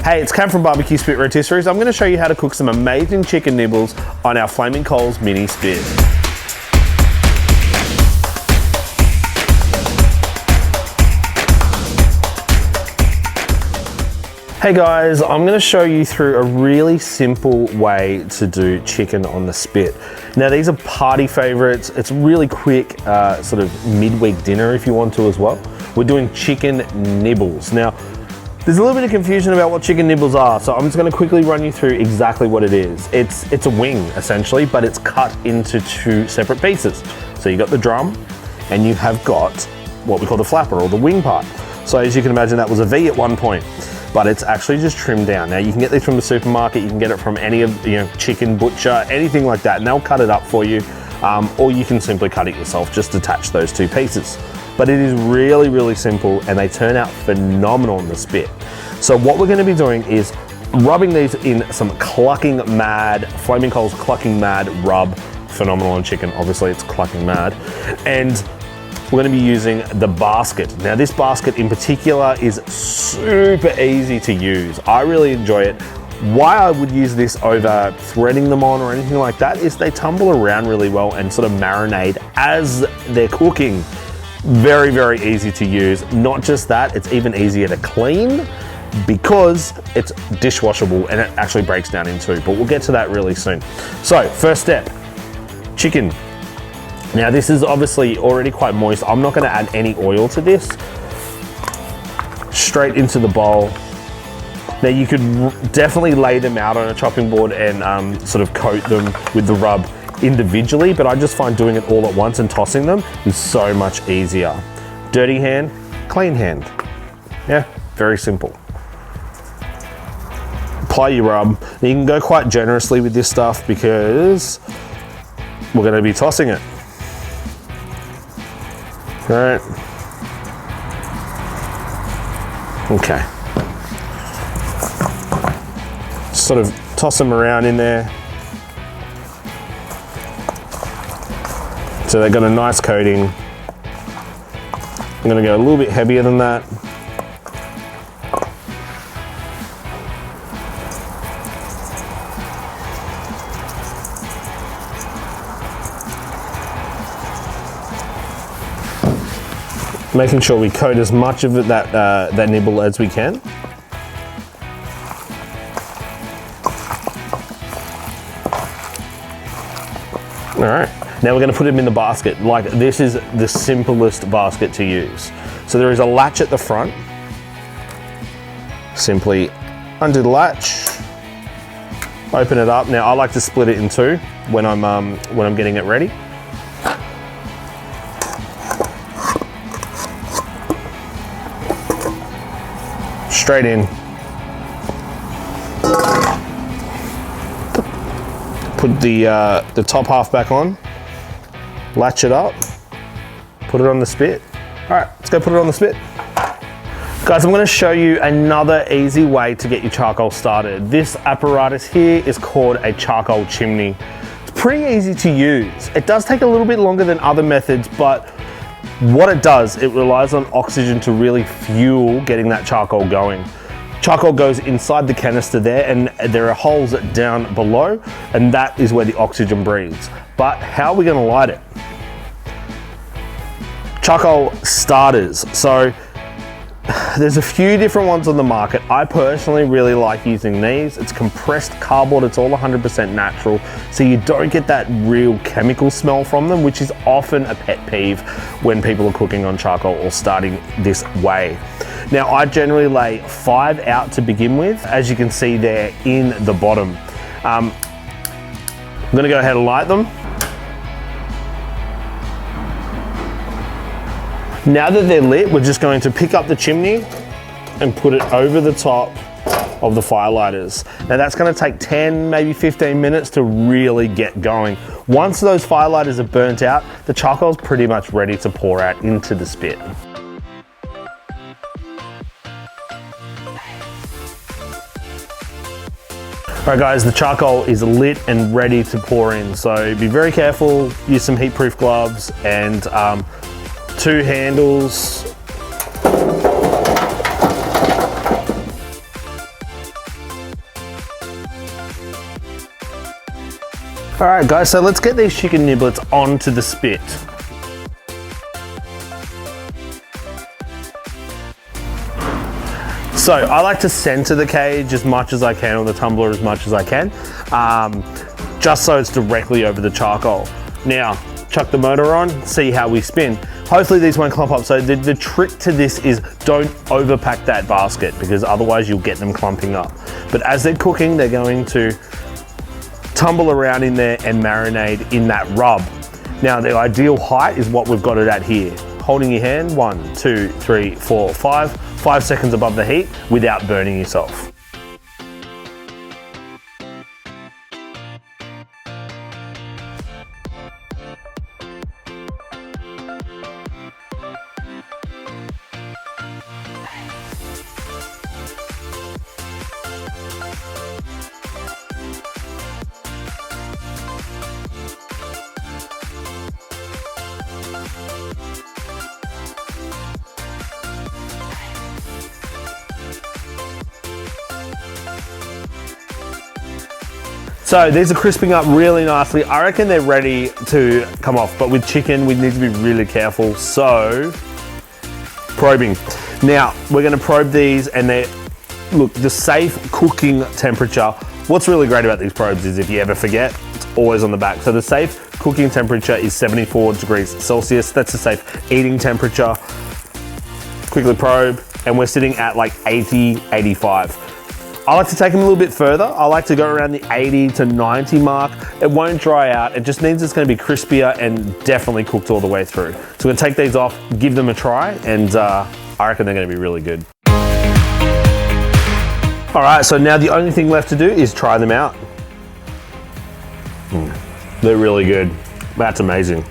Hey, it's Cam from Barbecue Spit Rotisseries. I'm going to show you how to cook some amazing chicken nibbles on our Flaming Coals mini spit. Hey guys, I'm going to show you through a really simple way to do chicken on the spit. Now these are party favorites. It's really quick, sort of midweek dinner if you want to as well. We're doing chicken nibbles. Now, there's a little bit of confusion about what chicken nibbles are, so I'm just going to quickly run you through exactly what it is. It's a wing essentially, but it's cut into two separate pieces. So you got the drum and you have got what we call the flapper or the wing part. So as you can imagine, that was a V at one point, but it's actually just trimmed down. Now you can get these from the supermarket, you can get it from any of, chicken butcher, anything like that, and they'll cut it up for you, or you can simply cut it yourself, just attach those two pieces. But it is really, really simple and they turn out phenomenal on the spit. So what we're gonna be doing is rubbing these in some Clucking Mad, Flaming Coals Clucking Mad rub. Phenomenal on chicken, obviously it's Clucking Mad. And we're gonna be using the basket. Now this basket in particular is super easy to use. I really enjoy it. Why I would use this over threading them on or anything like that is they tumble around really well and sort of marinate as they're cooking. Very, very easy to use. Not just that, it's even easier to clean because it's dishwashable and it actually breaks down in two, but we'll get to that really soon. So first step, chicken. Now this is obviously already quite moist. I'm not gonna add any oil to this. Straight into the bowl. Now you could definitely lay them out on a chopping board and sort of coat them with the rub individually, but I just find doing it all at once and tossing them is so much easier. Dirty hand, clean hand. Yeah, very simple. Apply your rub. Now you can go quite generously with this stuff because we're going to be tossing it. All right. Okay. Sort of toss them around in there. So they've got a nice coating. I'm gonna go a little bit heavier than that. Making sure we coat as much of it, that nibble as we can. All right. Now we're going to put them in the basket. Like, this is the simplest basket to use. So there is a latch at the front. Simply undo the latch, open it up. Now I like to split it in two when I'm getting it ready. Straight in. Put the top half back on. Latch it up, put it on the spit. All right, let's go put it on the spit. Guys, I'm gonna show you another easy way to get your charcoal started. This apparatus here is called a charcoal chimney. It's pretty easy to use. It does take a little bit longer than other methods, but what it does, it relies on oxygen to really fuel getting that charcoal going. Charcoal goes inside the canister there and there are holes down below and that is where the oxygen breathes. But how are we gonna light it? Charcoal starters. So there's a few different ones on the market. I personally really like using these. It's compressed cardboard, it's all 100% natural, so you don't get that real chemical smell from them, which is often a pet peeve when people are cooking on charcoal or starting this way. Now I generally lay 5 out to begin with, as you can see there in the bottom. I'm gonna go ahead and light them. Now that they're lit, we're just going to pick up the chimney and put it over the top of the fire lighters. Now that's gonna take 10, maybe 15 minutes to really get going. Once those fire lighters are burnt out, the charcoal's pretty much ready to pour out into the spit. All right guys, the charcoal is lit and ready to pour in. So be very careful, use some heat-proof gloves and 2 handles. All right guys, so let's get these chicken niblets onto the spit. So I like to center the cage as much as I can, or the tumbler as much as I can, just so it's directly over the charcoal. Now, chuck the motor on, see how we spin. Hopefully these won't clump up. So the trick to this is don't overpack that basket, because otherwise you'll get them clumping up. But as they're cooking, they're going to tumble around in there and marinate in that rub. Now the ideal height is what we've got it at here. Holding your hand, 1, 2, 3, 4, 5 seconds above the heat without burning yourself. So these are crisping up really nicely. I reckon they're ready to come off, but with chicken, we need to be really careful. So, probing. Now, we're gonna probe these and look, the safe cooking temperature. What's really great about these probes is if you ever forget, it's always on the back. So the safe cooking temperature is 74 degrees Celsius. That's the safe eating temperature. Quickly probe, and we're sitting at like 80, 85. I like to take them a little bit further. I like to go around the 80 to 90 mark. It won't dry out. It just means it's gonna be crispier and definitely cooked all the way through. So we're gonna take these off, give them a try, and I reckon they're gonna be really good. All right, so now the only thing left to do is try them out. They're really good. That's amazing.